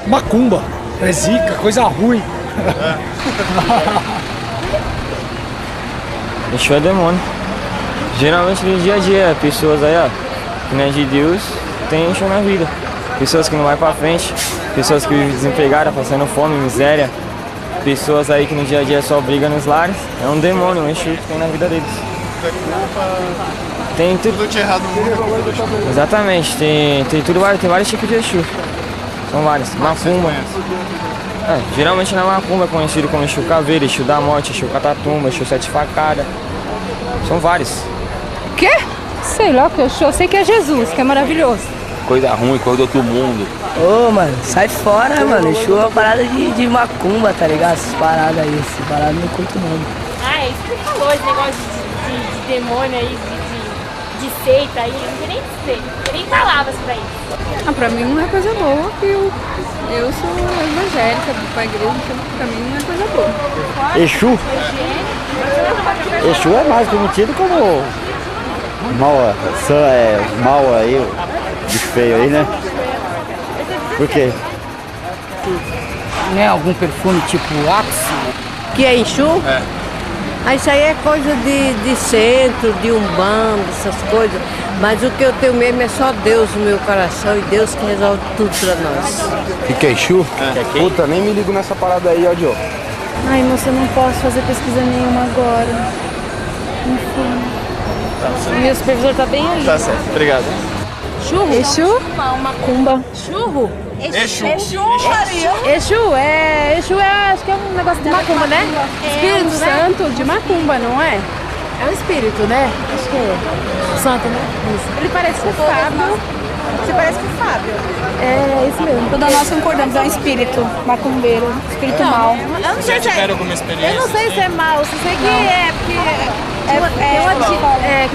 Macumba, é zica, coisa ruim. Exu é demônio. Geralmente no dia a dia, pessoas aí, ó, que não é de Deus, tem Exu na vida. Pessoas que não vai pra frente, pessoas que vivem desempregadas, passando fome, miséria. Pessoas aí que no dia a dia só brigam nos lares. É um demônio, um Exu que tem na vida deles. Tem tudo de errado no mundo. Exatamente, tem vários tipos de Exu. São vários. Macumba. Geralmente na Macumba é conhecido como Exu Caveira, Exu da Morte, Exu Catatumba, Exu Sete Facadas. São vários. O quê? Sei lá o que eu sou. Eu sei que é Jesus, que é maravilhoso. Coisa ruim, coisa do outro mundo. Ô, mano, sai fora, mano. Exu é uma parada de macumba, tá ligado? Essas paradas aí, essas paradas não curto não. É isso que você falou, esse negócio de demônio aí, de seita aí, não tem nem dizer, não tem nem palavras pra isso. Pra mim não é coisa boa, que eu sou evangélica, do pai igreja, então pra mim não é coisa boa. Exu? Exu é mais conhecido como mal aí, o bicho feio aí, né? Por quê? Não é algum perfume tipo Axe? Que é Exu? Isso aí é coisa de centro, de umbanda, essas coisas. Mas o que eu tenho mesmo é só Deus no meu coração e Deus que resolve tudo pra nós. E que é Exu? Puta, nem me ligo nessa parada aí, ó, Diogo. Ai, moça, eu não posso fazer pesquisa nenhuma agora. Enfim. Meu supervisor tá bem ali. Tá certo, obrigado. Churro? Exu? Macumba. Churro? Exu. Exu é, acho que é um negócio de macumba, né? Espírito Santo de macumba, não é? É um espírito, né? Acho que é. Santo, né? Isso. Ele parece com o Fábio. Você parece com o Fábio. É, isso mesmo. Toda nós concordamos, é um espírito macumbeiro, espírito mau. Eu não sei se tiveram alguma experiência? Eu não sei se é mal, só sei que é, porque...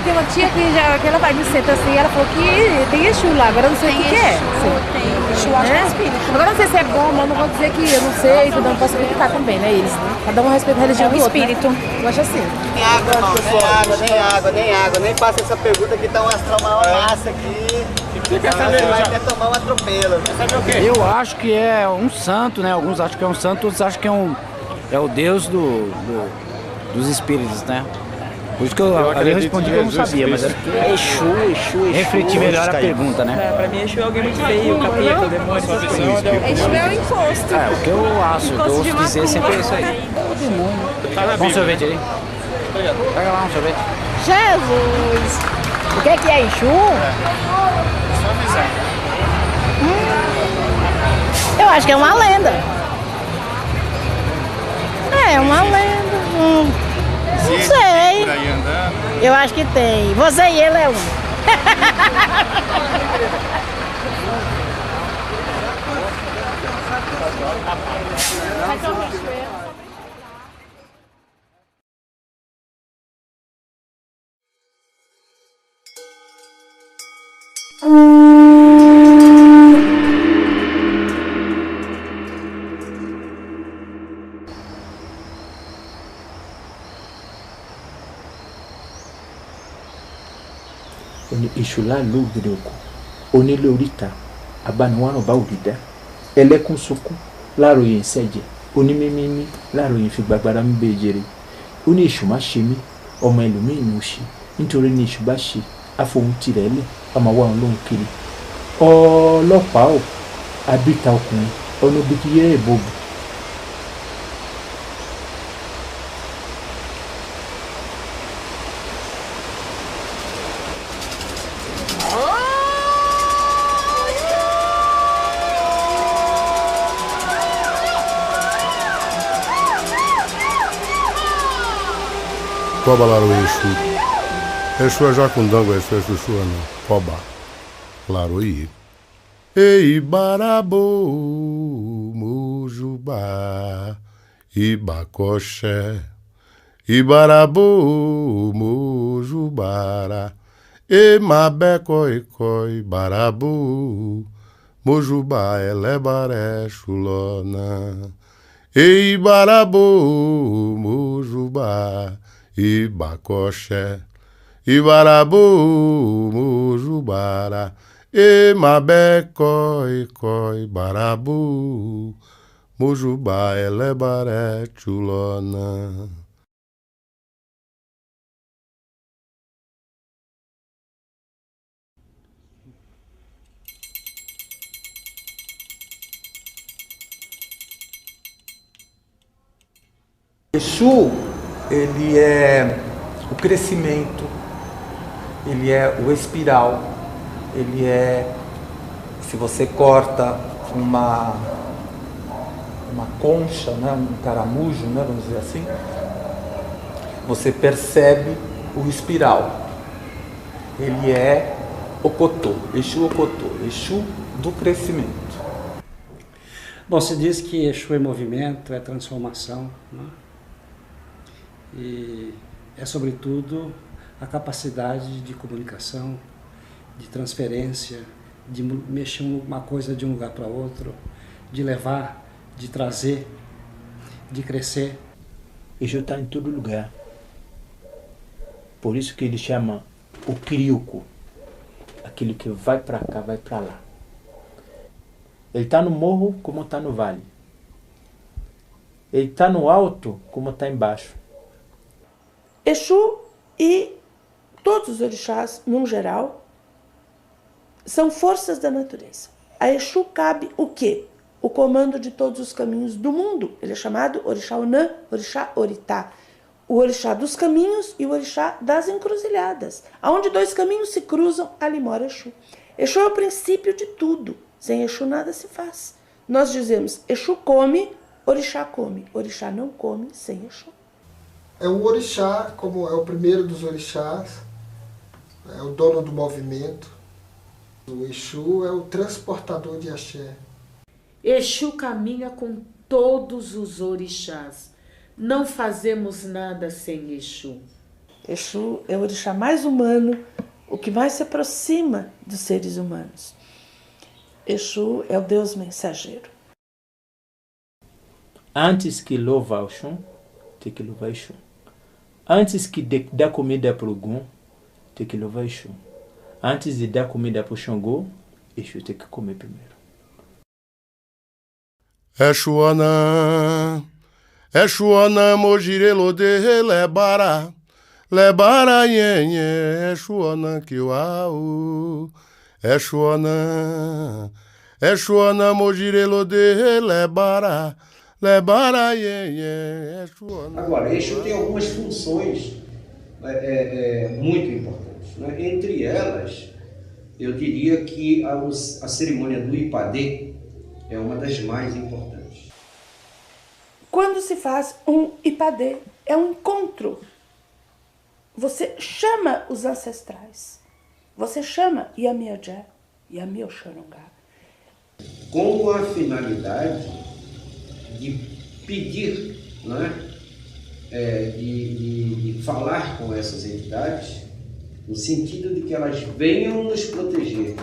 tem uma tia que ela vai no centro assim, ela falou que tem Exu lá, agora eu não sei o que é. Tem Exu, acho que é espírito. Agora eu não sei se é bom, mas não vou dizer que eu não sei, então não posso criticar também, né, eles, né? Cada um respeita a religião do outro, espírito. Né? Eu acho assim. Nem água, não, nem água. Nem faça essa pergunta que tá um astral maior massa aqui. Você quer saber? Você vai até tomar um atropelo. Quer saber o quê? Eu acho que é um santo, né? Alguns acham que é um santo, outros acham que é o Deus dos espíritos, né? Por isso que eu respondi que eu não sabia, mas é porque Exu. refletir melhor a pergunta, né? Pra mim, Exu é alguém muito feio, capeta, demônio, essas coisas. Exu é o encosto. É, o que eu acho, o que eu ouço dizer sempre é isso aí. Bom sorvete aí. Pega lá um sorvete. Jesus! O que é Exu? Só avisar. Eu acho que é uma lenda. É uma lenda. Não sei. Por aí andando. Eu acho que tem. Você e ele é um. Ìṣùlá lóògiri òkú onílé oríta abániwárán bá òrìdá ẹlẹ́kùn sunkún láàròyé ìṣẹ̀jẹ̀ onímímímí láàròyé ìfigbágbára ń bẹ́ẹ̀ jẹrẹ ó ní èṣù má ṣe mí ọmọ ẹlòmíín ní ó ṣe nítorí ní èṣù bá ṣe àfohùn tirẹ̀ lẹ̀ ọmọ wa òun lóhun kiri ọlọ́pàá ò abíta ọkùnrin ọ̀nà òbí ti yẹ́ ẹ̀bọ̀bù. Poba Laroí Exu. Exu é Jacundango, Exu é Chuchu, não. Poba Laroí. Ei, Barabô, Mojubá, Ibacoxé. Ibarabô, Mojubara. E Mabecoi, coi, Barabô, Mojubá, Elebaré, Chulona. Ei, Barabô, Mojubá, Ibacoxé. Ibarabô, Mojubara. E mabé coi coi barabu, mujubá elebaré chulona. Exu, ele é o crescimento, ele é o espiral, ele é, se você corta uma concha, né, um caramujo, né, vamos dizer assim, você percebe o espiral. Ele é Okotô, Exu Okotô, Exu do crescimento. Bom, se diz que Exu é movimento, é transformação, né? E é sobretudo a capacidade de comunicação, de transferência, de mexer uma coisa de um lugar para outro, de levar, de trazer, de crescer. Exu está em todo lugar. Por isso que ele chama o criuco, aquele que vai para cá, vai para lá. Ele está no morro como está no vale. Ele está no alto como está embaixo. Exu e todos os orixás, num geral, são forças da natureza. A Exu cabe o quê? O comando de todos os caminhos do mundo. Ele é chamado Orixá Onã, Orixá Oritá. O orixá dos caminhos e o orixá das encruzilhadas. Aonde dois caminhos se cruzam, ali mora Exu. Exu é o princípio de tudo. Sem Exu nada se faz. Nós dizemos, Exu come, orixá come. Orixá não come sem Exu. É o orixá, como é o primeiro dos orixás, é o dono do movimento. O Exu é o transportador de axé. Exu caminha com todos os orixás. Não fazemos nada sem Exu. Exu é o orixá mais humano, o que mais se aproxima dos seres humanos. Exu é o Deus mensageiro. Antes que louvar o Xum, tem que louvar Exu. Antes que dar comida para o Ogum, tem que louvar Exu. Antes de dar comida para o Xangô, Exu tem que comer primeiro. Exuana, Exuana mojirelo de lebara, lebara yenye, Exuana kiwau. Exuana, Exuana mojirelo de lebara, lebara yenye, Exuana. Agora, Exu tem algumas funções muito importantes, né? Entre elas, eu diria que a cerimônia do Ipadê é uma das mais importantes. Quando se faz um Ipadê, é um encontro. Você chama os ancestrais. Você chama Yamiojé, Yami Oxorongá. Com a finalidade de pedir, né, de falar com essas entidades, no sentido de que elas venham nos proteger.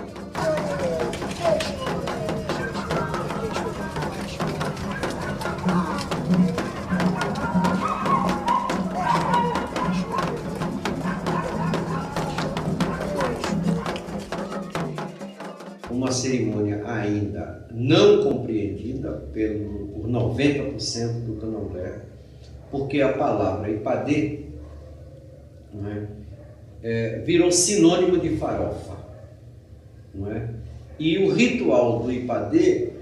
Uma cerimônia ainda não compreendida por 90% do candomblé, porque a palavra Ipadê, não é, virou sinônimo de farofa, não é? E o ritual do Ipadê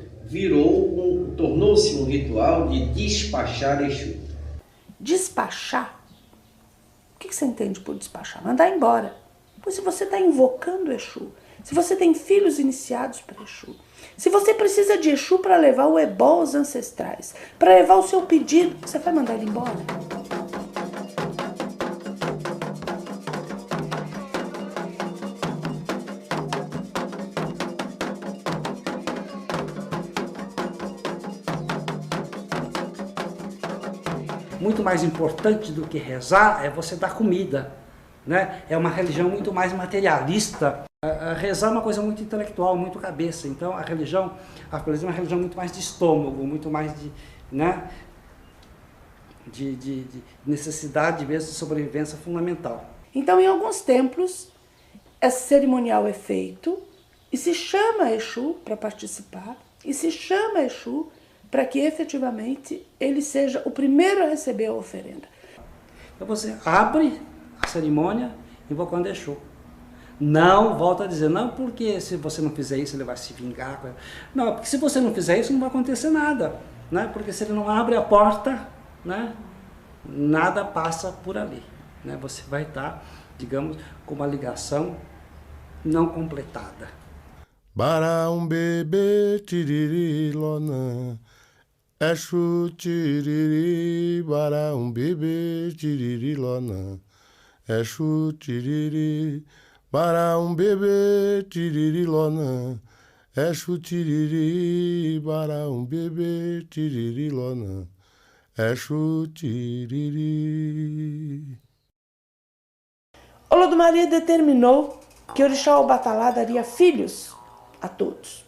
tornou-se um ritual de despachar Exu. Despachar? O que você entende por despachar? Mandar embora. Pois se você está invocando Exu, se você tem filhos iniciados para Exu, se você precisa de Exu para levar o ebó aos ancestrais, para levar o seu pedido, você vai mandar ele embora? Muito mais importante do que rezar é você dar comida, né? É uma religião muito mais materialista. Rezar é uma coisa muito intelectual, muito cabeça. Então a religião é uma religião muito mais de estômago, muito mais de, né, de necessidade mesmo de sobrevivência fundamental. Então, em alguns templos, esse cerimonial é feito E se chama Exu para participar, e se chama Exu para que efetivamente ele seja o primeiro a receber a oferenda. Então você abre a cerimônia invocando Exu. Não, volta a dizer, não porque se você não fizer isso ele vai se vingar. Não, porque se você não fizer isso não vai acontecer nada, né? Porque se ele não abre a porta, né, nada passa por ali, né? Você vai estar, digamos, com uma ligação não completada. Bara bebê tiriri lona, Exu tiriri, bara bebê tiriri lona, Exu tiriri, bara bebê tiriri lona, Exu tiriri, bara bebê tiriri lona, Exu tiriri. Olodumaria determinou que Orixá Obatalá daria filhos a todos.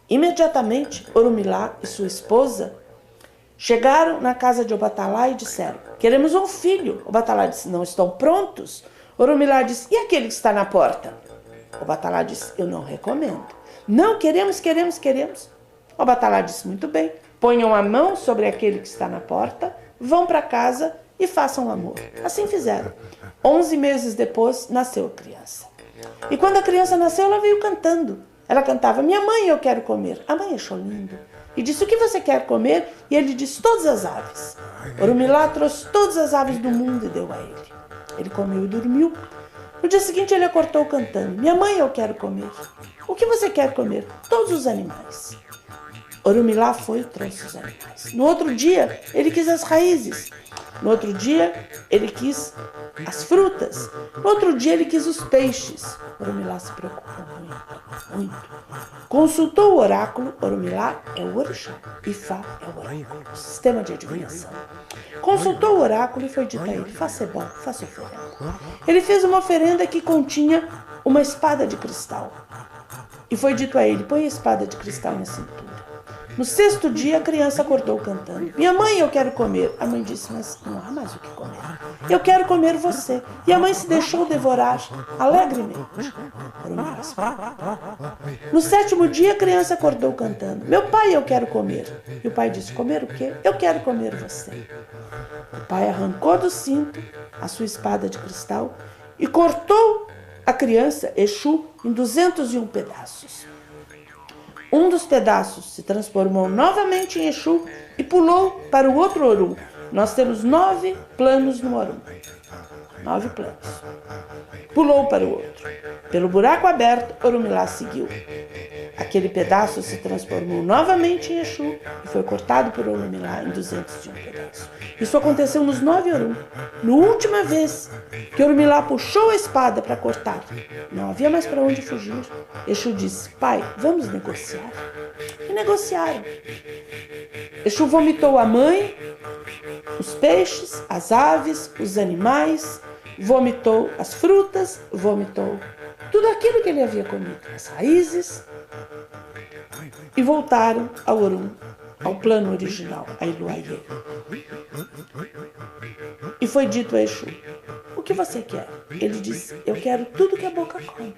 Imediatamente, Orumilá e sua esposa chegaram na casa de Obatalá e disseram: queremos um filho. Obatalá disse: não estão prontos. Orumilá disse: e aquele que está na porta? Obatalá disse: eu não recomendo. Não, queremos. Obatalá disse: muito bem, ponham a mão sobre aquele que está na porta, vão para casa e façam amor. Assim fizeram. 11 meses depois, nasceu a criança. E quando a criança nasceu, ela veio cantando. Ela cantava: minha mãe, eu quero comer. A mãe achou lindo e disse: o que você quer comer? E ele disse: todas as aves. Orumilá trouxe todas as aves do mundo e deu a ele. Ele comeu e dormiu. No dia seguinte ele acordou cantando: minha mãe, eu quero comer. O que você quer comer? Todos os animais. Orumilá foi e trouxe os animais. No outro dia ele quis as raízes. No outro dia ele quis as frutas. No outro dia ele quis os peixes. Orumilá se preocupou muito. Consultou o oráculo. Orumilá é o orixá. Ifá é o oráculo, o sistema de adivinhação. Consultou o oráculo e foi dito a ele: faça bom, faça oferenda. Ele fez uma oferenda que continha uma espada de cristal. E foi dito a ele: põe a espada de cristal na cintura. No 6º dia, a criança acordou cantando: minha mãe, eu quero comer. A mãe disse: mas não há mais o que comer. Eu quero comer você. E a mãe se deixou devorar alegremente. No 7º dia, a criança acordou cantando: meu pai, eu quero comer. E o pai disse: comer o quê? Eu quero comer você. O pai arrancou do cinto a sua espada de cristal e cortou a criança, Exu, em 201 pedaços. Um dos pedaços se transformou novamente em Exu e pulou para o outro Orum. Nós temos 9 planos no Orum. 9 planos. Pulou para o outro. Pelo buraco aberto, Orumilá seguiu. Aquele pedaço se transformou novamente em Exu e foi cortado por Orumilá em 201 pedaços. Isso aconteceu nos 9 Orum. Na última vez que Orumilá puxou a espada para cortar, não havia mais para onde fugir. Exu disse: pai, vamos negociar. E negociaram. Exu vomitou a mãe, os peixes, as aves, os animais, vomitou as frutas, vomitou tudo aquilo que ele havia comido, as raízes, e voltaram ao Orum, ao plano original, a Iluaiê. E foi dito a Exu: o que você quer? Ele disse: eu quero tudo que a boca come.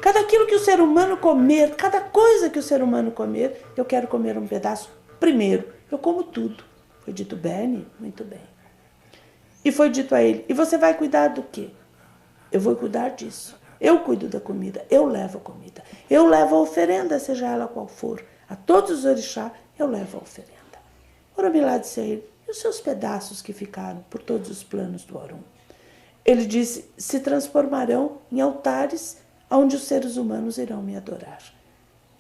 Cada aquilo que o ser humano comer, cada coisa que o ser humano comer, eu quero comer um pedaço primeiro. Eu como tudo. Foi dito: bem, muito bem. E foi dito a ele: e você vai cuidar do quê? Eu vou cuidar disso. Eu cuido da comida, eu levo a comida. Eu levo a oferenda, seja ela qual for. A todos os orixás eu levo a oferenda. Orumilá disse a ele: e os seus pedaços que ficaram por todos os planos do Orum? Ele disse: se transformarão em altares onde os seres humanos irão me adorar.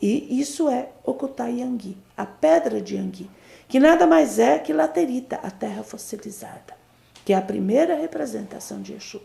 E isso é Okutai Yangui, a pedra de Yangui, que nada mais é que laterita, a terra fossilizada, que é a primeira representação de Exu.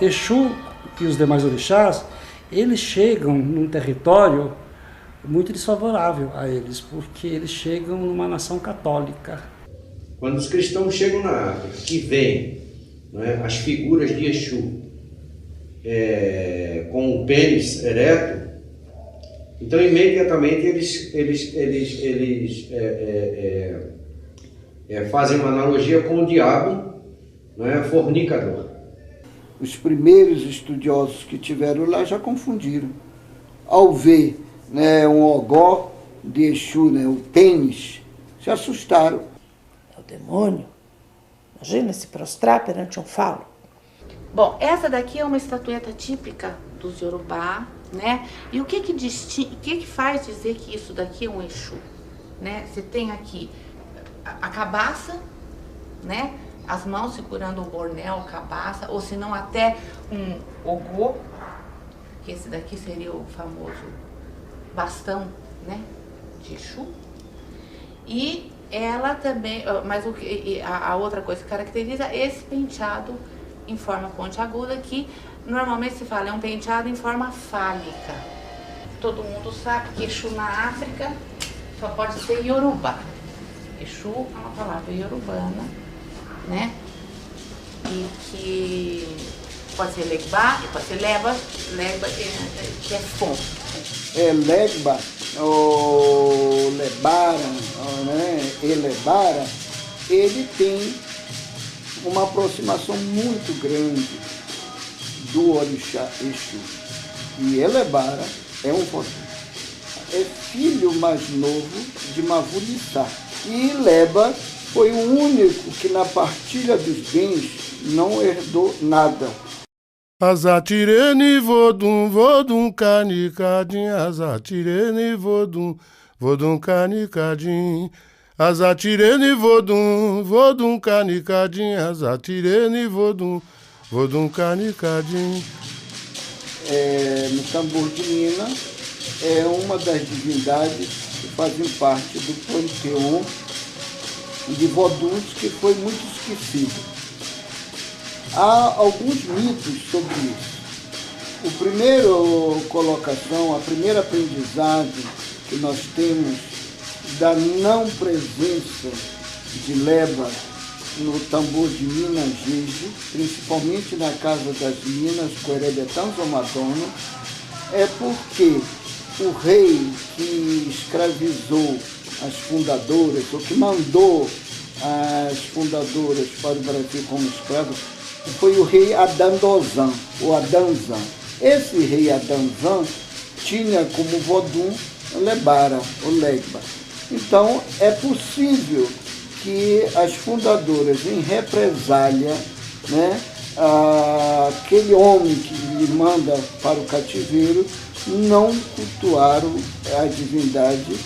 Exu e os demais orixás, eles chegam num território muito desfavorável a eles, porque eles chegam numa nação católica. Quando os cristãos chegam na África, que veem, não é, as figuras de Exu com o pênis ereto, então imediatamente eles fazem uma analogia com o diabo, não é, fornicador. Os primeiros estudiosos que tiveram lá já confundiram. Ao ver, né, um ogó de Exu, né, o pênis, se assustaram. É o demônio. Imagina se prostrar perante um falo. Bom, essa daqui é uma estatueta típica dos Yorubá, né? E o que faz dizer que isso daqui é um Exu, né? Você tem aqui a cabaça, né? As mãos segurando o bornéu, cabaça, ou se não até um ogô, que esse daqui seria o famoso bastão, né, de Exu. E ela também, mas a outra coisa que caracteriza esse penteado em forma pontiaguda, que normalmente se fala é um penteado em forma fálica. Todo mundo sabe que Exu na África só pode ser Yorubá. Exu é uma palavra iorubana, né? E que pode ser Legba, pode ser Leba, que é fonte. Legba, ou Lebara, né? Elebara, ele tem uma aproximação muito grande do orixá Exu. E Elebara é um Vodun. É filho mais novo de Mavulissá. E Leba foi o único que na partilha dos bens não herdou nada. Azatirene vodum, vodum canicadin, azatirene vodum, vodum canicadin. Azatirene vodum, vodum canicadin, azatirene vodum, vodum canicadin. No tambor de Minas, é uma das divindades que fazem parte do panteão de Voduns que foi muito esquecido. Há alguns mitos sobre isso. O primeiro colocação, a primeira aprendizado que nós temos da não presença de Leba no tambor de Minas Gerais, principalmente na Casa das Minas, Coerebetão Zomadona, é porque o rei que escravizou as fundadoras, ou que mandou as fundadoras para o Brasil como escravos, foi o rei Adandozan, ou Adanzan. Esse rei Adanzan tinha como Vodun Lebara, ou Legba. Então, é possível que as fundadoras, em represália, né, aquele homem que lhe manda para o cativeiro, não cultuaram a divindade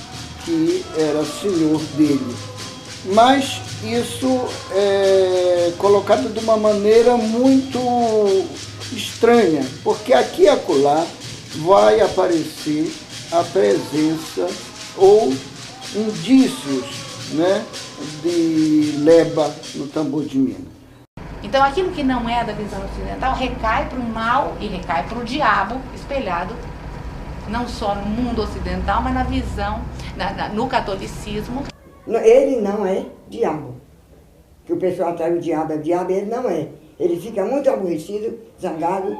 que era senhor dele. Mas isso é colocado de uma maneira muito estranha, porque aqui e acolá vai aparecer a presença ou indícios, né, de Leba no tambor de Minas. Então aquilo que não é da visão ocidental recai para o mal e recai para o diabo espelhado não só no mundo ocidental, mas na visão, no catolicismo. Ele não é diabo. Que o pessoal traz o diabo, ele não é. Ele fica muito aborrecido, zangado,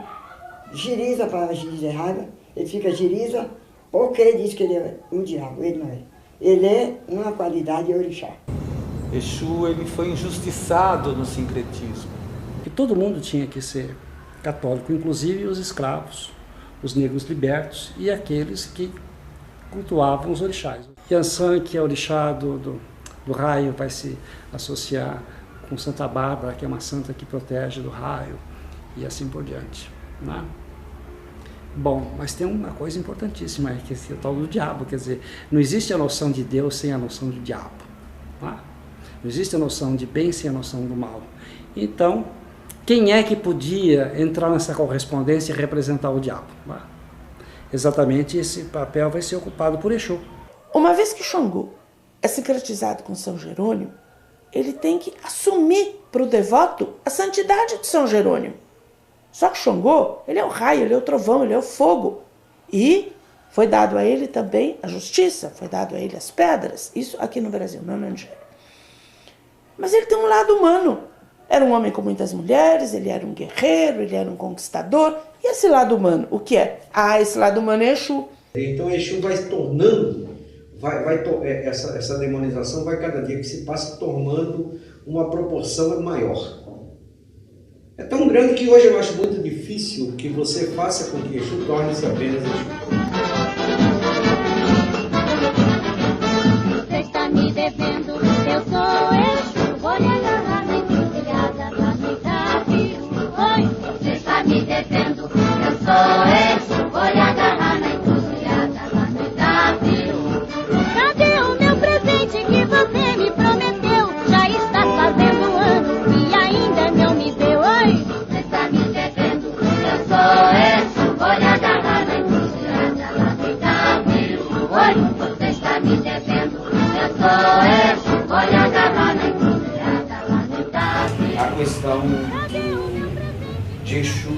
giriza para girizar raiva, ele fica giriza porque ele diz que ele é um diabo, ele não é. Ele é uma qualidade orixá. Exu, ele foi injustiçado no sincretismo. Que todo mundo tinha que ser católico, inclusive os escravos, os negros libertos e aqueles que cultuavam os orixás. Yansan, que é orixá do raio, vai se associar com Santa Bárbara, que é uma santa que protege do raio, e assim por diante, né? Bom, mas tem uma coisa importantíssima, que é o tal do diabo, quer dizer, não existe a noção de Deus sem a noção do diabo, né? Não existe a noção de bem sem a noção do mal. Então, quem é que podia entrar nessa correspondência e representar o diabo, né? Exatamente esse papel vai ser ocupado por Exu. Uma vez que Xangô é sincretizado com São Jerônimo, ele tem que assumir para o devoto a santidade de São Jerônimo. Só que Xangô, ele é o raio, ele é o trovão, ele é o fogo. E foi dado a ele também a justiça, foi dado a ele as pedras. Isso aqui no Brasil, não na Nigéria. Mas ele tem um lado humano. Era um homem com muitas mulheres, ele era um guerreiro, ele era um conquistador. E esse lado humano, o que é? Esse lado humano é Exu. Então Exu vai se tornando, essa demonização vai cada dia que se passa tomando uma proporção maior. É tão grande que hoje eu acho muito difícil que você faça com que Exu torne-se apenas Exu. Você está me devendo, eu sou Exu, vou lhe agarrar na encruzilhada pra me dar bicho. Oi, você está me devendo, eu sou Exu, vou lhe agarrar na encruzilhada pra me dar bicho. Cadê o meu presente que você me prometeu? Já está fazendo ano e ainda não me deu. Oi, você está me devendo, eu sou Exu, vou lhe agarrar na encruzilhada pra me dar bicho. Oi, você está me devendo, eu sou Exu, vou lhe agarrar na encruzilhada pra me dar bicho. A questão de Exu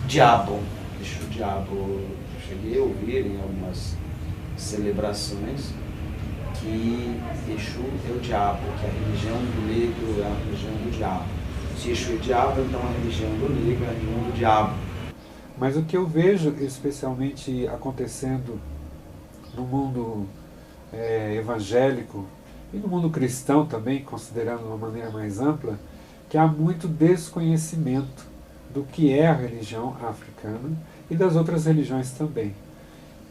Diabo. Exu Diabo, cheguei a ouvir em algumas celebrações que Exu é o diabo, que a religião do negro é a religião do diabo. Se Exu é diabo, então a religião do negro é a religião do diabo. Mas o que eu vejo especialmente acontecendo no mundo evangélico e no mundo cristão também, considerando de uma maneira mais ampla, que há muito desconhecimento do que é a religião africana e das outras religiões também.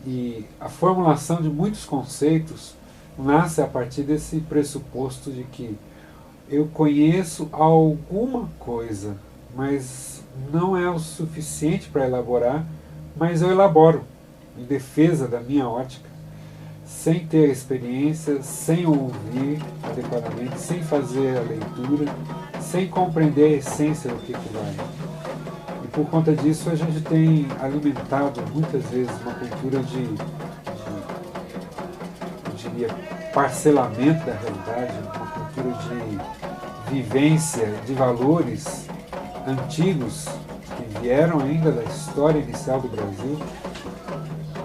E a formulação de muitos conceitos nasce a partir desse pressuposto de que eu conheço alguma coisa, mas não é o suficiente para elaborar, mas eu elaboro em defesa da minha ótica, sem ter a experiência, sem ouvir adequadamente, sem fazer a leitura, sem compreender a essência do que vai. E por conta disso a gente tem alimentado muitas vezes uma cultura de eu diria, parcelamento da realidade, uma cultura de vivência de valores antigos que vieram ainda da história inicial do Brasil,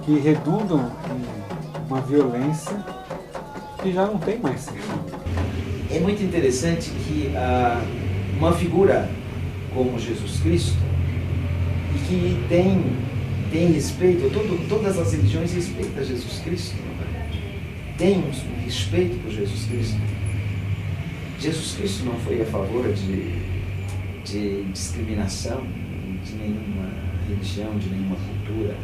que redundam em uma violência que já não tem mais sentido. É muito interessante que uma figura como Jesus Cristo, e que tem respeito, todas as religiões respeitam Jesus Cristo, tem um respeito por Jesus Cristo. Jesus Cristo não foi a favor de discriminação de nenhuma religião, de nenhuma cultura.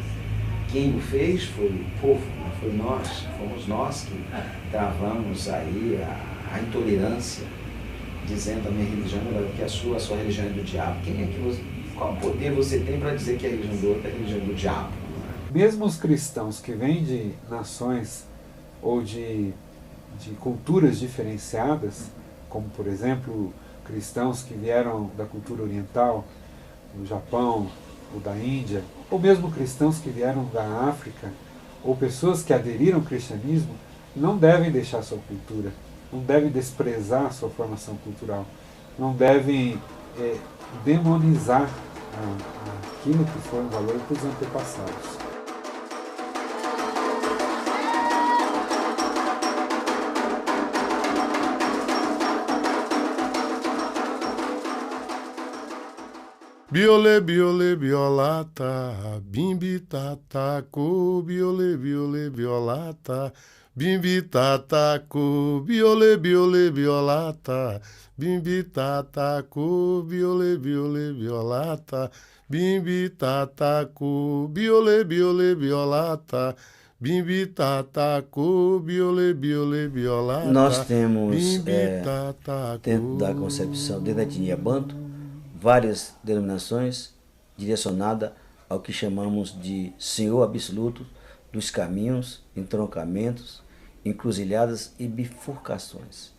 Quem o fez foi o povo, não foi nós, fomos nós que travamos aí a intolerância, dizendo a minha religião é melhor que a sua religião é do diabo. Qual poder você tem para dizer que a religião do outro é a religião do diabo? Mesmo os cristãos que vêm de nações ou de culturas diferenciadas, como por exemplo cristãos que vieram da cultura oriental, do Japão ou da Índia, ou mesmo cristãos que vieram da África, ou pessoas que aderiram ao cristianismo, não devem deixar sua cultura, não devem desprezar sua formação cultural, não devem demonizar aquilo que foi um valor dos antepassados. Biolê, biolê, biolata, bimbi tataco, biolê, biolê, biolata, bimbi tataco, biolê, biolê, biolata, bimbi tataco, biolê, biolê, biolata, bimbi tataco, biolê, biolê, biolata, bimbi tataco, biolê, biolê, biolata. Nós temos, dentro da concepção, dentro da etnia banto, várias denominações direcionadas ao que chamamos de Senhor Absoluto dos caminhos, entroncamentos, encruzilhadas e bifurcações.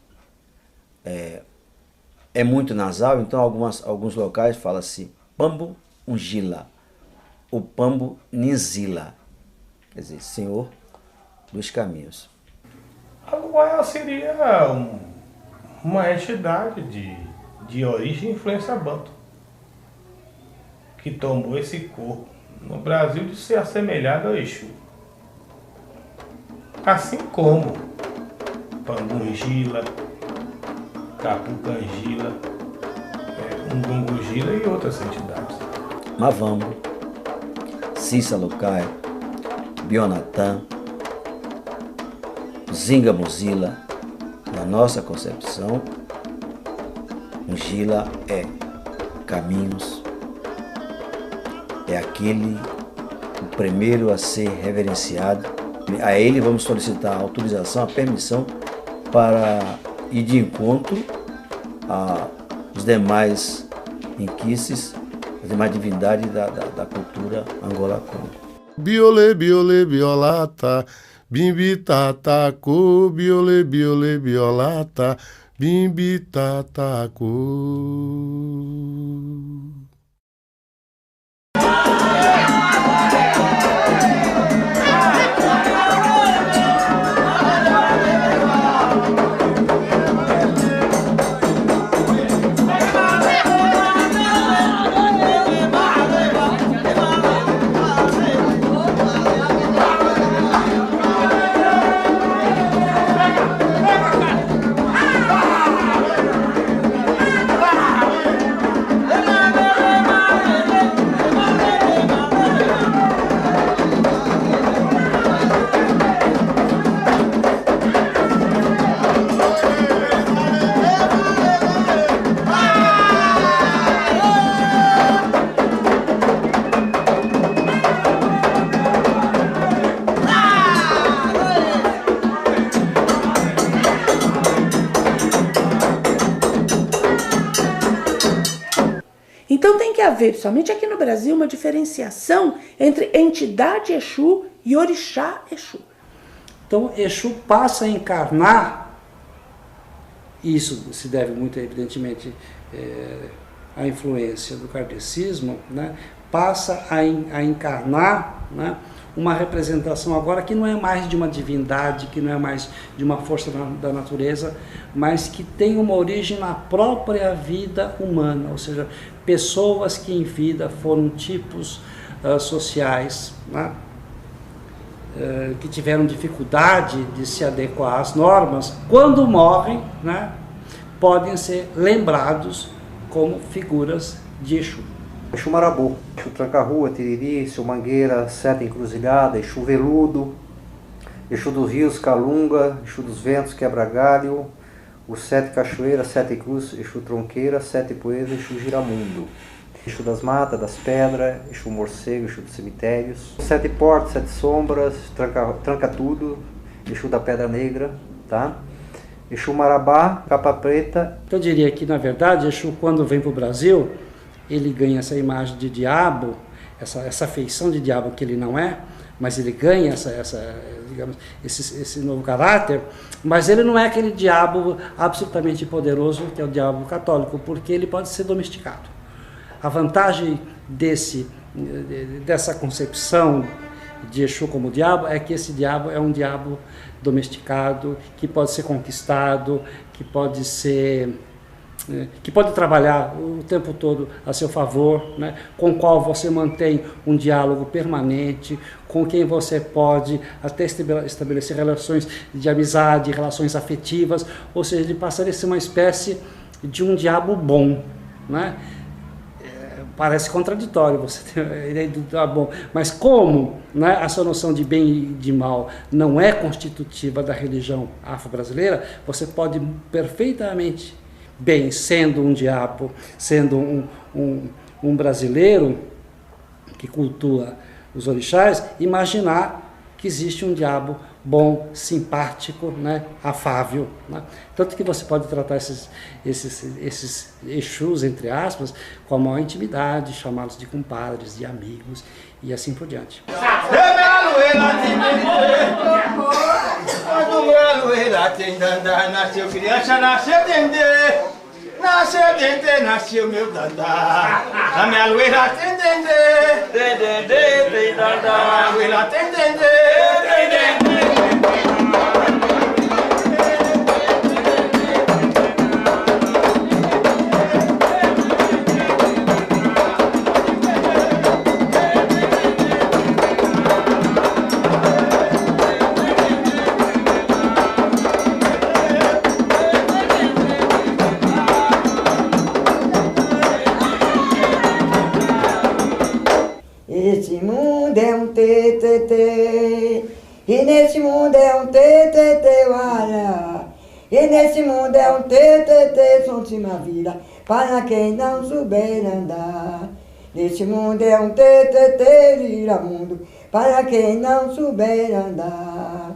É muito nasal, então alguns locais fala-se Pambo Ungila, o Pambo Nizila, quer dizer, Senhor dos caminhos. Agora seria uma entidade de origem e influência banto. que tomou esse corpo no Brasil de ser assemelhado ao Exu. Assim como Pangungila, Capucangila, Ungungugila e outras entidades. Mavambo, Cícero-Caia, Bionatã, Zinga-Muzila. Na nossa concepção, Ungila é caminhos, é aquele, o primeiro a ser reverenciado. A ele vamos solicitar a autorização, a permissão para ir de encontro aos demais inquices, as demais divindades da cultura Angola-Congo. Biole, biole, biolata, bimbi tataco, biole, biole, biolata, bimbi tataco. Então tem que haver, somente aqui no Brasil, uma diferenciação entre entidade Exu e orixá Exu. Então Exu passa a encarnar, e isso se deve muito, evidentemente, à influência do kardecismo, né? Passa a encarnar, né, uma representação agora que não é mais de uma divindade, que não é mais de uma força da natureza, mas que tem uma origem na própria vida humana, ou seja, pessoas que em vida foram tipos sociais, né, que tiveram dificuldade de se adequar às normas, quando morrem, né, podem ser lembrados como figuras de Exu. Exu Marabu, Exu Tranca-Rua, Tiriri, Exu Mangueira, Sete Encruzilhada, Exu Veludo, Exu dos Rios, Calunga, Exu dos Ventos, Quebra-Galho, os Sete Cachoeiras, Sete Cruz, Exu Tronqueira, Sete Poeiras, Exu Giramundo, Exu das Matas, das Pedras, Exu Morcego, Exu dos Cemitérios, Sete Portas, Sete Sombras, Tranca Tudo, Exu da Pedra Negra, tá? Exu Marabá, Capa Preta. Eu diria que, na verdade, Exu, quando vem para o Brasil, ele ganha essa imagem de diabo, essa feição de diabo que ele não é, mas ele ganha digamos, esse novo caráter, mas ele não é aquele diabo absolutamente poderoso que é o diabo católico, porque ele pode ser domesticado. A vantagem dessa concepção de Exu como diabo é que esse diabo é um diabo domesticado, que pode ser conquistado, que pode trabalhar o tempo todo a seu favor, né, com o qual você mantém um diálogo permanente, com quem você pode até estabelecer relações de amizade, relações afetivas, ou seja, ele passa a ser uma espécie de um diabo bom, né? Parece contraditório você ter a ideia do diabo bom, mas como, né, a sua noção de bem e de mal não é constitutiva da religião afro-brasileira, você pode perfeitamente bem, sendo um diabo, sendo um brasileiro que cultua os orixás, imaginar que existe um diabo bom, simpático, né, afável, né? Tanto que você pode tratar esses Exus, entre aspas, com a maior intimidade, chamá-los de compadres, de amigos e assim por diante. Nasceu criança, nasceu dendê. Nasceu dendê, nasceu meu dandá. A minha loira tem dendê. Dendê, tem dandá. A minha loira tem dendê. Dendê. Esse mundo é um tê-tê-tê, e nesse mundo é um tê-tê-tê, olha. E nesse mundo é um tê-tê-tê, som de uma vida, para quem não souber andar. Nesse mundo é um tê-tê-tê, vira-mundo, para quem não souber andar.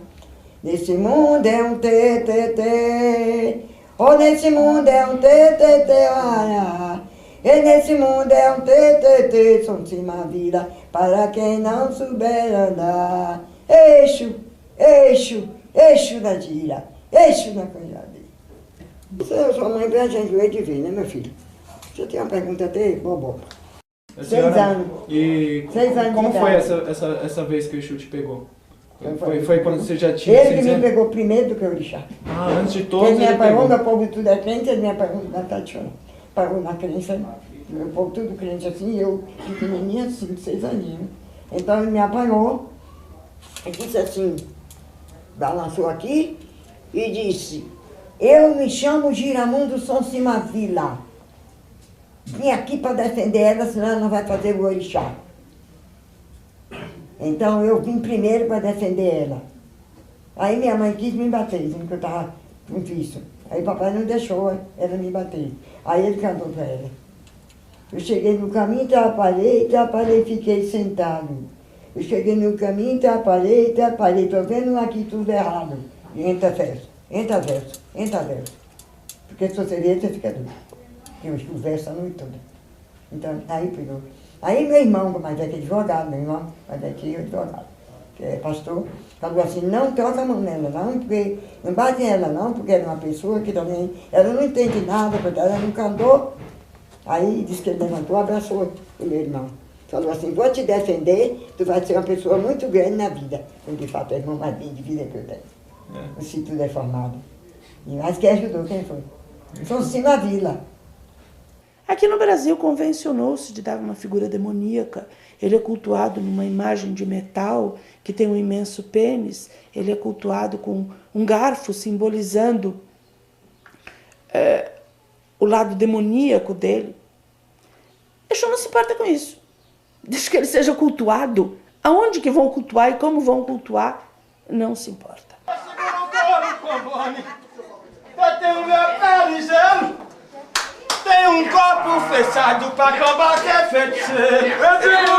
Nesse mundo é um tê-tê-tê, oh, nesse mundo é um tê-tê-tê, olha. E nesse mundo é um tê-tê-tê, som de uma vida, para quem não souber andar. Eixo, eixo, eixo da gira, eixo da coisadeira. Isso é sua mãe pra gente ver de ver, né, meu filho? Você tem uma pergunta até, bobó. 6 anos. E 6 anos como de foi idade. essa vez que o Exu te pegou? Foi quando você já tinha... Ele que me pegou primeiro do que o orixá. Ah, antes de todos ele me ele apagou, pegou. meu povo tudo é crente, ele me apagou na tradição. Apagou na crença, meu povo tudo crente assim, eu pequenininha assim, 6 aninhos. Então ele me apagou, e disse assim, balançou aqui e disse, eu me chamo Giramundo Sonsima Vila. Vim aqui para defender ela, senão ela não vai fazer o orixá. Então eu vim primeiro para defender ela. Aí minha mãe quis me bater, dizendo que eu estava com vício. Aí papai não deixou ela me bater. Aí ele cantou para ela. Eu cheguei no caminho, atrapalhei, fiquei sentado. Eu cheguei no caminho, atrapalhei, tô vendo aqui tudo errado. E entra verso, entra verso, entra verso. Porque se você ler, você fica doido. Porque o verso a noite toda. Então, aí pegou. Aí meu irmão, mas é que é advogado, meu irmão, mas é que é advogado, que é pastor, falou assim, não toca a mão nela não, porque não bate nela não, porque ela é uma pessoa que também, ela não entende nada, porque ela nunca andou. Aí disse que ele levantou, abraçou o meu irmão. Falou assim, vou te defender, tu vai ser uma pessoa muito grande na vida. Porque de fato é o irmão mais bem de vida que eu tenho. O sítio deformado. E mais que ajudou, quem foi? Sonsima Vila. Aqui no Brasil convencionou-se de dar uma figura demoníaca. Ele é cultuado numa imagem de metal que tem um imenso pênis. Ele é cultuado com um garfo simbolizando o lado demoníaco dele. Exu não se importa com isso. Desde que ele seja cultuado, aonde que vão cultuar e como vão cultuar, não se importa. Eu tenho meu pé ligeiro. Tem um copo fechado pra acabar que é feiticeiro. Eu digo...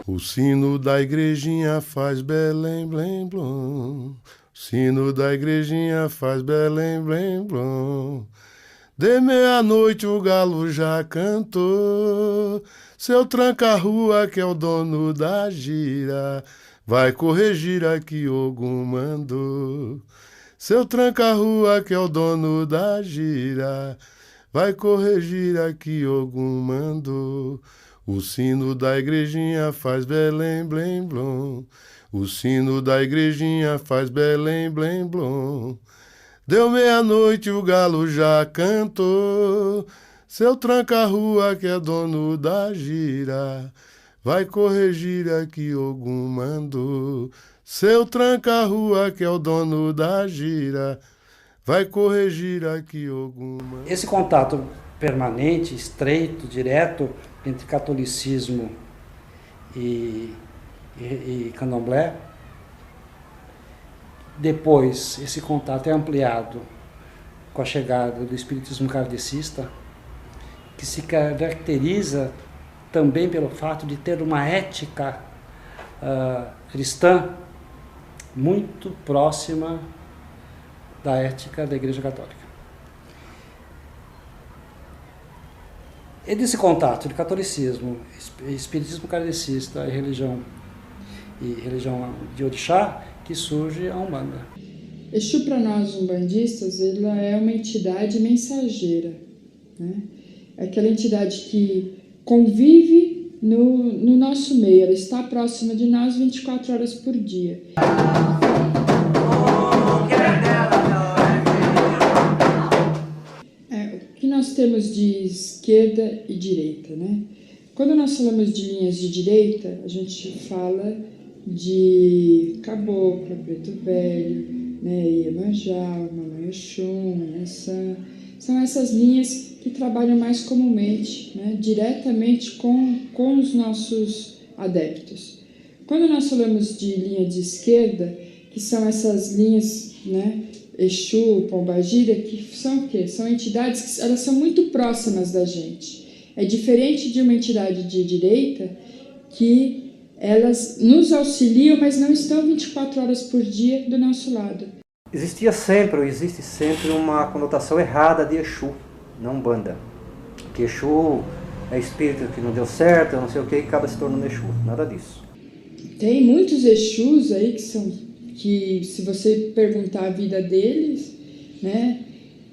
O sino da igrejinha faz Belém, blém, blom. O sino da igrejinha faz Belém, blém, blom. De meia-noite o galo já cantou. Seu tranca-rua que é o dono da gira vai corrigir aqui Ogum mandou. Seu tranca-rua que é o dono da gira vai corrigir aqui Ogum mandou. O sino da igrejinha faz Belém, blém, blom. O sino da igrejinha faz Belém, blém, blom. Deu meia-noite, o galo já cantou. Seu tranca-rua, que é dono da gira, vai corrigir aqui Ogum mandou. Seu tranca-rua, que é o dono da gira, vai corrigir aqui Ogum mandou. Esse contato permanente, estreito, direto, entre catolicismo e candomblé. Depois, esse contato é ampliado com a chegada do espiritismo kardecista, que se caracteriza também pelo fato de ter uma ética cristã muito próxima da ética da Igreja Católica. É desse contato de catolicismo, espiritismo kardecista e religião de orixá que surge a Umbanda. Exu, para nós umbandistas, ele é uma entidade mensageira, né? é aquela entidade que convive no nosso meio, ela está próxima de nós 24 horas por dia. O que nós temos de esquerda e direita, né? Quando nós falamos de linhas de direita, a gente fala de Caboclo, Preto Velho, né, Iemanjá, Mamãe Oxum, Yansan. São essas linhas que trabalham mais comumente, né, diretamente com os nossos adeptos. Quando nós falamos de linha de esquerda, que são essas linhas, né, Exu, Pombagira, que são o quê? São entidades que elas são muito próximas da gente. É diferente de uma entidade de direita que elas nos auxiliam, mas não estão 24 horas por dia do nosso lado. Existia sempre, ou existe sempre, uma conotação errada de Exu, não Umbanda. Que Exu é espírito que não deu certo, não sei o que, e acaba se tornando Exu. Nada disso. Tem muitos Exus aí que se você perguntar a vida deles, né,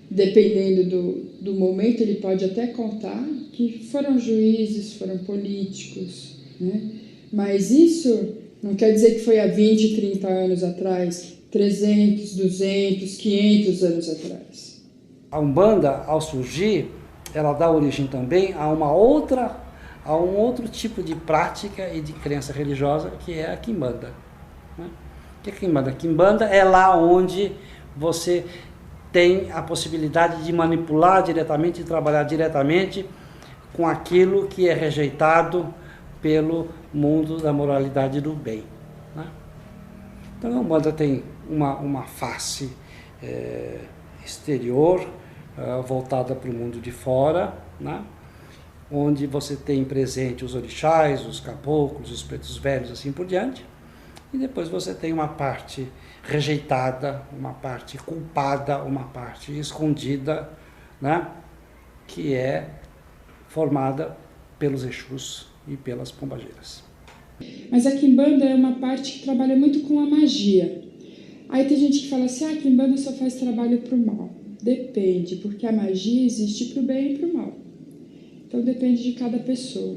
dependendo do momento, ele pode até contar que foram juízes, foram políticos, né? Mas isso não quer dizer que foi há 20, 30 anos atrás, 300, 200, 500 anos atrás. A Umbanda, ao surgir, ela dá origem também a um outro tipo de prática e de crença religiosa, que é a Quimbanda. Né? O que é Quimbanda? Quimbanda é lá onde você tem a possibilidade de manipular diretamente e trabalhar diretamente com aquilo que é rejeitado pelo mundo da moralidade do bem. Né? Então a Umbanda tem uma face exterior, voltada para o mundo de fora, né? Onde você tem presente os orixás, os caboclos, os pretos velhos, assim por diante. E depois você tem uma parte rejeitada, uma parte culpada, uma parte escondida, né? Que é formada pelos Exus e pelas Pombageiras. Mas a Quimbanda é uma parte que trabalha muito com a magia. Aí tem gente que fala assim, a Quimbanda só faz trabalho para o mal. Depende, porque a magia existe para o bem e para o mal. Então depende de cada pessoa,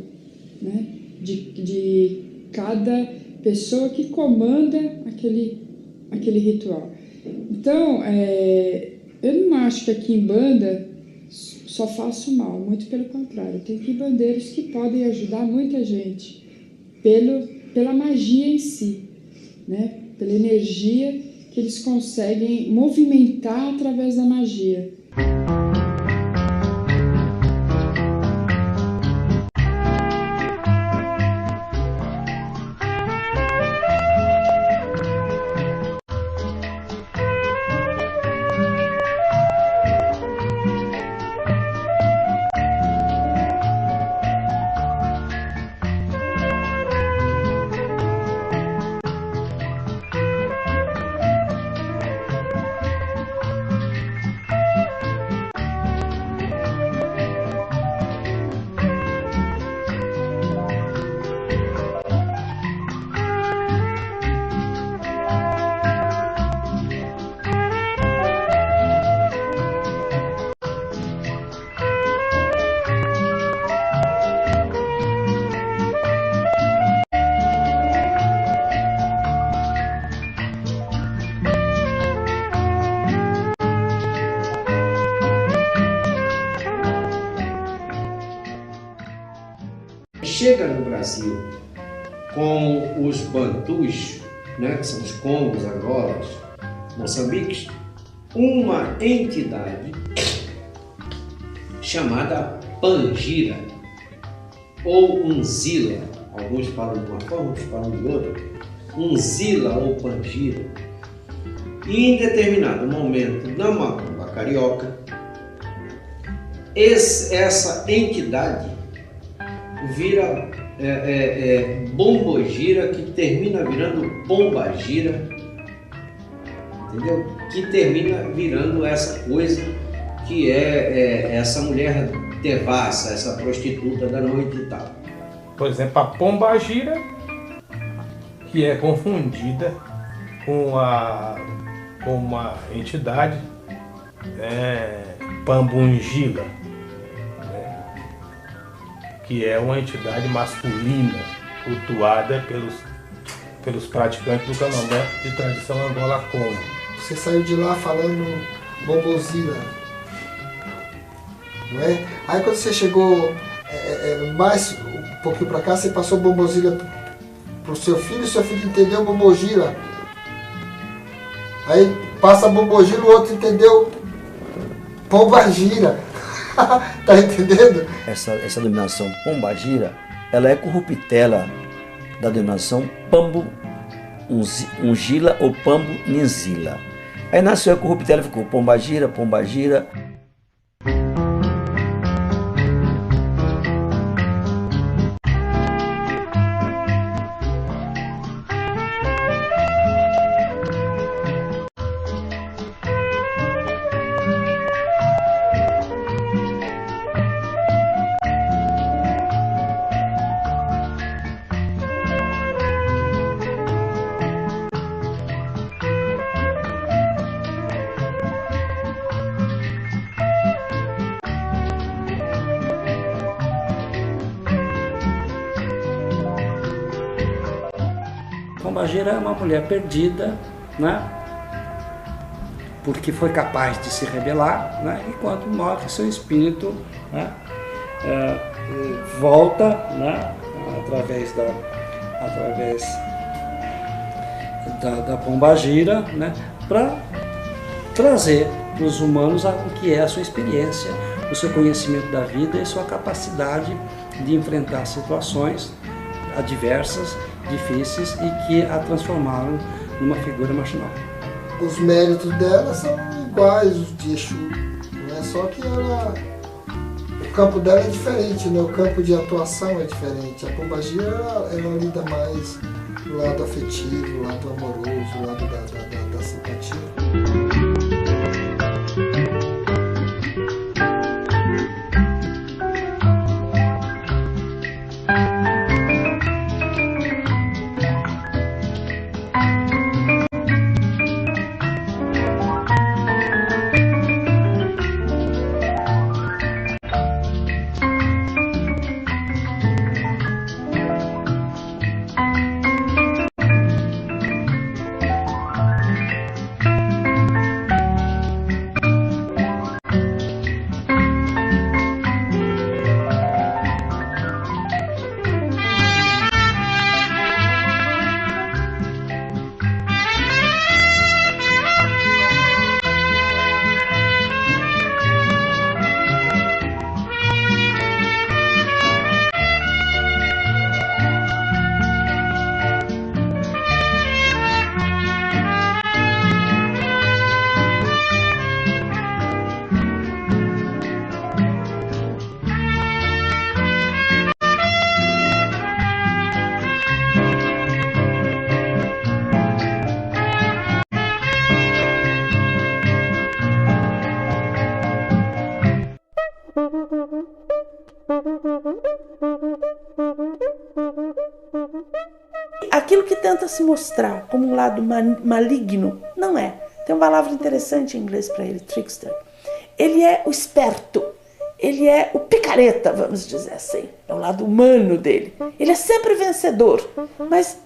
né? De cada pessoa que comanda aquele ritual. Então, eu não acho que a Quimbanda só faça o mal, muito pelo contrário. Tem quimbandeiros que podem ajudar muita gente pela magia em si, né? Pela energia que eles conseguem movimentar através da magia. Chega no Brasil com os bantus, né, que são os Congos, Angolas, Moçambiques, uma entidade chamada Pangira ou Unzila. Alguns falam de uma forma, outros falam de outra. Unzila ou Pangira. E em determinado momento, na macumba carioca, essa entidade vira bombogira, que termina virando pombagira, entendeu? Que termina virando essa coisa que é essa mulher devassa, essa prostituta da noite e tal. Por exemplo, a pombagira, que é confundida com uma entidade, Pambungila. que é uma entidade masculina, cultuada pelos praticantes do candomblé de tradição Angola-Congo. Você saiu de lá falando Bombozila, não é? Aí quando você chegou mais um pouquinho para cá, você passou Bombozila pro seu filho entendeu Bombogila. Aí passa Bombogila, o outro entendeu Pombagira. Tá entendendo? Essa denominação Pombagira, ela é corruptela da denominação Pambo Ungila ou Pambo Ninzila. Aí nasceu a corruptela, ficou Pombagira, Pombagira. Pombagira é uma mulher perdida, né? Porque foi capaz de se rebelar, né? E quando morre, seu espírito, né? Volta, né? através da Pombagira, né? Para trazer para os humanos o que é a sua experiência, o seu conhecimento da vida e sua capacidade de enfrentar situações adversas, difíceis e que a transformaram numa figura marginal. Os méritos dela são iguais os de Exu, não é? Só que o campo dela é diferente, né? O campo de atuação é diferente. A Pombagira ela lida mais do lado afetivo, do lado amoroso, do lado da simpatia. Aquilo que tenta se mostrar como um lado maligno, não é. Tem uma palavra interessante em inglês para ele, trickster. Ele é o esperto, ele é o picareta, vamos dizer assim. É o lado humano dele. Ele é sempre vencedor, mas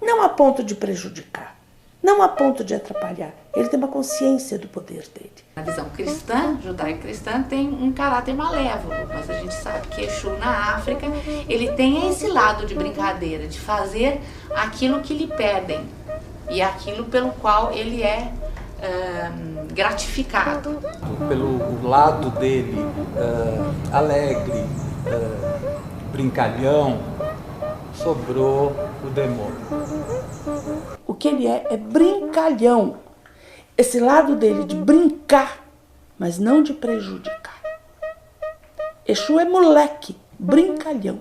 não a ponto de prejudicar, não a ponto de atrapalhar. Ele tem uma consciência do poder dele. A visão cristã, judaico-cristã, tem um caráter malévolo, mas a gente sabe que Exu na África, ele tem esse lado de brincadeira, de fazer aquilo que lhe pedem e aquilo pelo qual ele é gratificado. Pelo lado dele alegre, brincalhão, sobrou o demônio. O que ele é brincalhão. Esse lado dele de brincar, mas não de prejudicar. Exu é moleque, brincalhão.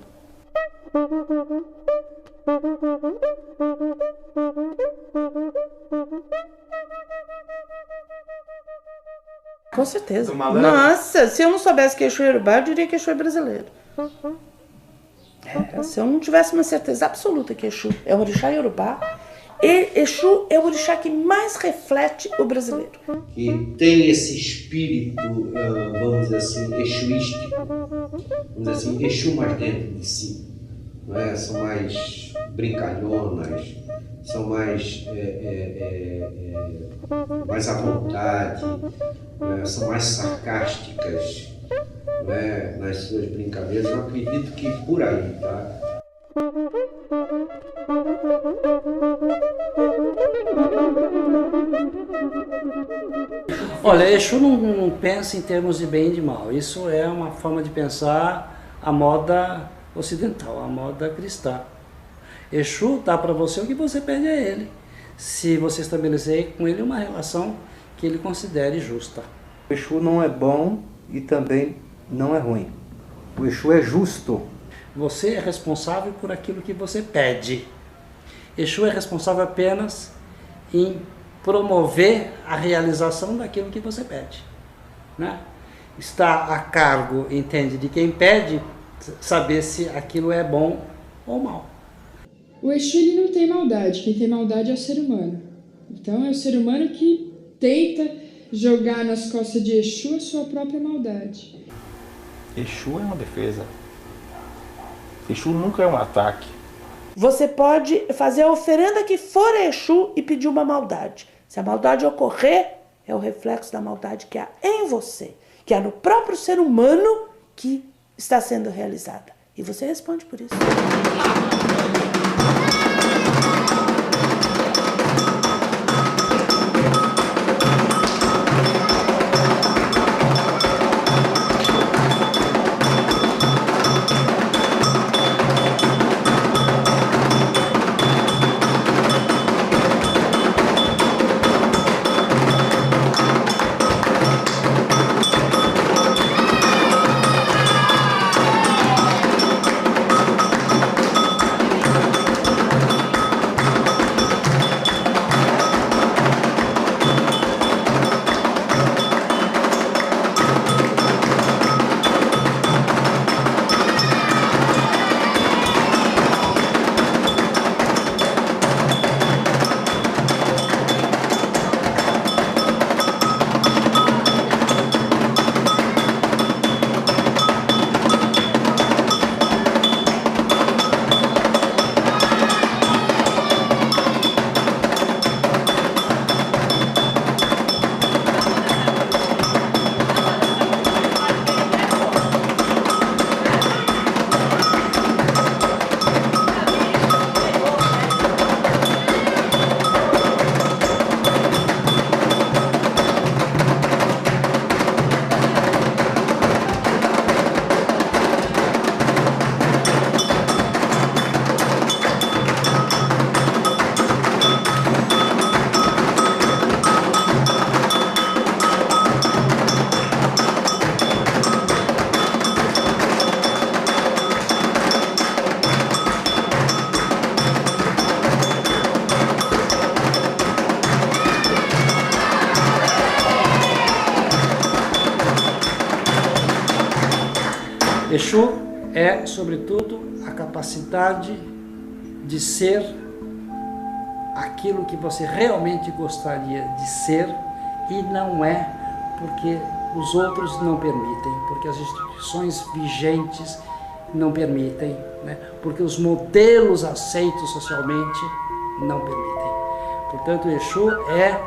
Com certeza. Nossa, se eu não soubesse que Exu é Yorubá, eu diria que Exu é brasileiro. Se eu não tivesse uma certeza absoluta que Exu é um orixá Yorubá, Exu é o orixá que mais reflete o brasileiro. Que tem esse espírito, vamos dizer assim, exuístico, vamos dizer assim, Exu mais dentro de si. Não é? São mais brincalhonas, são mais à vontade, são mais sarcásticas, não é? Nas suas brincadeiras. Eu acredito que por aí, tá? Olha, Exu não pensa em termos de bem e de mal. Isso é uma forma de pensar a moda ocidental, a moda cristã. Exu dá para você o que você pede a ele, se você estabelecer com ele uma relação que ele considere justa. O Exu não é bom e também não é ruim. O Exu é justo. Você é responsável por aquilo que você pede. Exu é responsável apenas em promover a realização daquilo que você pede, né? Está a cargo, entende, de quem pede, saber se aquilo é bom ou mal. O Exu ele não tem maldade, quem tem maldade é o ser humano. Então é o ser humano que tenta jogar nas costas de Exu a sua própria maldade. Exu é uma defesa. Exu nunca é um ataque. Você pode fazer a oferenda que for a Exu e pedir uma maldade. Se a maldade ocorrer, é o reflexo da maldade que há em você, que há no próprio ser humano que está sendo realizada. E você responde por isso. Exu é, sobretudo, a capacidade de ser aquilo que você realmente gostaria de ser e não é porque os outros não permitem, porque as instituições vigentes não permitem, né? Porque os modelos aceitos socialmente não permitem. Portanto, Exu é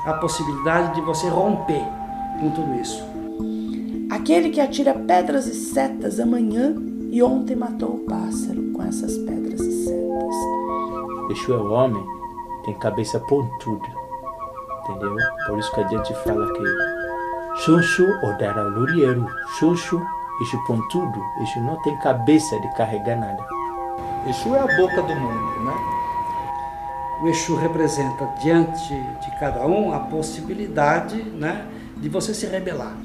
a possibilidade de você romper com tudo isso. Aquele que atira pedras e setas amanhã e ontem matou o pássaro com essas pedras e setas. Exu é o homem, tem cabeça pontuda, entendeu? Por isso que a gente fala que Xunxu odara lurieru, Xunxu, Exu pontudo, Exu não tem cabeça de carregar nada. Exu é a boca do mundo, né? O Exu representa diante de cada um a possibilidade, né, de você se rebelar.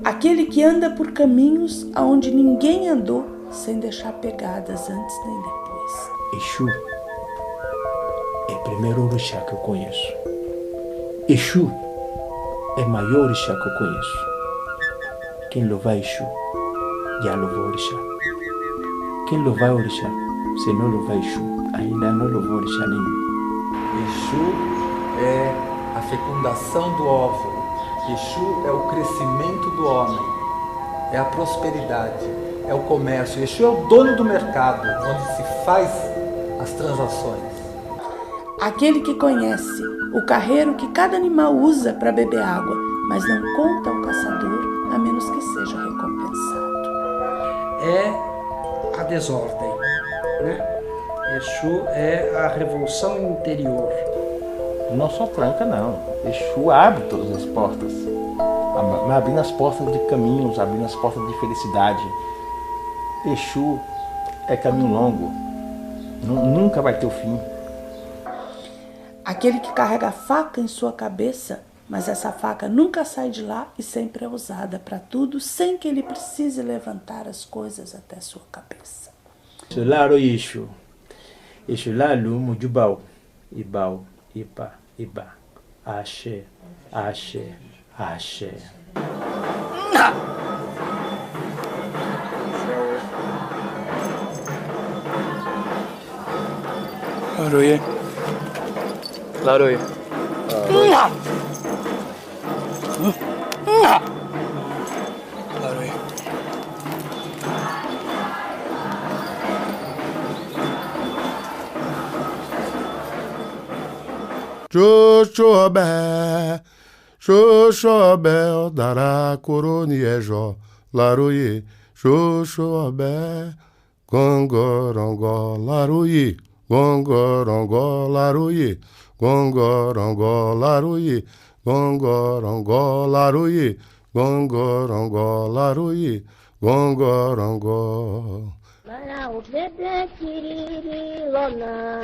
Aquele que anda por caminhos aonde ninguém andou sem deixar pegadas antes nem depois. Exu é o primeiro orixá que eu conheço. Exu é o maior orixá que eu conheço. Quem louvar Exu, já louvou orixá. Quem louvar orixá, se não louvar Exu, ainda não louvou orixá nenhum. Exu é a fecundação do óvulo. Exu é o crescimento do homem, é a prosperidade, é o comércio. Exu é o dono do mercado, onde se faz as transações. Aquele que conhece o carreiro que cada animal usa para beber água, mas não conta ao caçador, a menos que seja recompensado. É a desordem, né? Exu é a revolução interior. Não só tranca, não. Exu abre todas as portas. Abrindo as portas de caminhos, abrindo as portas de felicidade. Exu é caminho longo. Nunca vai ter o fim. Aquele que carrega a faca em sua cabeça, mas essa faca nunca sai de lá e sempre é usada para tudo, sem que ele precise levantar as coisas até sua cabeça. Solaro Exu. Exu lalu mujubau. Ibau, ipa, iba. Axé, axé, axé. Laroye. Laroye. Laroye. Xoxobé, dará coroniejó, laroye, xoxobé, gongorongó, laroye, gongorongó, laroye, gongorongó, laroye, gongorongó, laroye, gongorongó, laroye, gongorongó. Para o bebê quiriri, lolão.